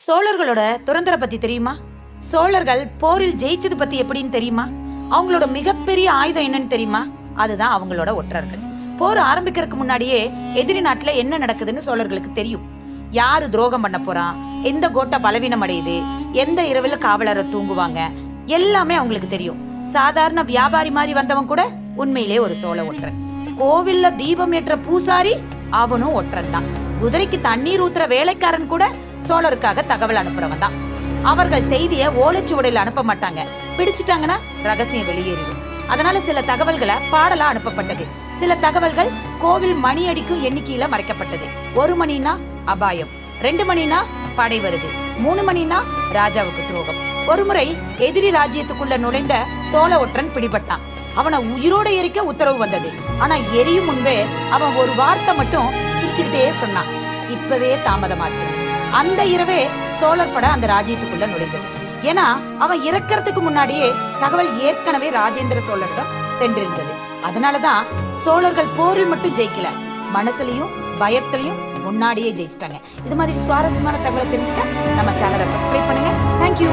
சோழர்களோட துறந்தரை பத்தி தெரியுமா? சோழர்கள் போரில் ஜெயிச்சது பத்தி எப்படின்னு தெரியுமா? அவங்களோட மிகப்பெரிய ஆயுதம் என்னன்னு தெரியுமா? அதுதான் அவங்களோட ஒற்றர்கள். போர் ஆரம்பிக்கிறதுக்கு முன்னாடியே எதிரி நாட்டுல என்ன நடக்குதுன்னு சோழர்களுக்கு தெரியும். யாரு துரோகம் பண்ண போறான், எந்த கோட்டை பலவீனம் அடையுது, எந்த இரவுல காவலரை தூங்குவாங்க, எல்லாமே அவங்களுக்கு தெரியும். சாதாரண வியாபாரி மாதிரி வந்தவன் கூட உண்மையிலே ஒரு சோழ ஒற்றன். கோவில்ல தீபம் ஏற்ற பூசாரி அவனும் ஒற்றன் தான். குதிரைக்கு தண்ணீர் ஊத்துற வேலைக்காரன் கூட சோழருக்காக தகவல் அனுப்புறவன் தான். அவர்கள் செய்திய ஓலைச்சுவடியில் அனுப்ப மாட்டாங்க. பிடிச்சிட்டாங்கன்னா ரகசியம் வெளியேறிடும். அதனால சில தகவல்களை பாடலா அனுப்பப்பட்டது. சில தகவல்கள் கோவில் மணி அடிக்கும் எண்ணிக்கையில மறைக்கப்பட்டது. 1 மணினா அபாயம், 2 மணினா படை வருது, 3 மணினா ராஜாவுக்கு துரோகம். ஒருமுறை எதிரி ராஜ்யத்துக்குள்ள நுழைந்த சோழ ஒற்றன் பிடிபட்டான். அவனை உயிரோட எரிக்க உத்தரவு வந்தது. ஆனா எரியும் முன்பே அவன் ஒரு வார்த்தை மட்டும் சிரிச்சுக்கிட்டே சொன்னான், இப்பவே தாமதமாச்சு. அந்த இரவே சோழர் படை அந்த ராஜ்யத்துக்குள்ள நுழைந்தது. ஏன்னா அவன் இறக்கிறதுக்கு முன்னாடியே தகவல் ஏற்கனவே ராஜேந்திர சோழரிடம் சென்றிருந்தது. அதனாலதான் சோழர்கள் போரில் மட்டும் ஜெயிக்கல, மனசுலயும் பயத்திலையும் முன்னாடியே ஜெயிச்சிட்டாங்க. இது மாதிரி சுவாரஸ்யமான தகவலை தெரிஞ்சுக்க நம்ம சேனலை சப்ஸ்கிரைப் பண்ணுங்க. தேங்க்யூ.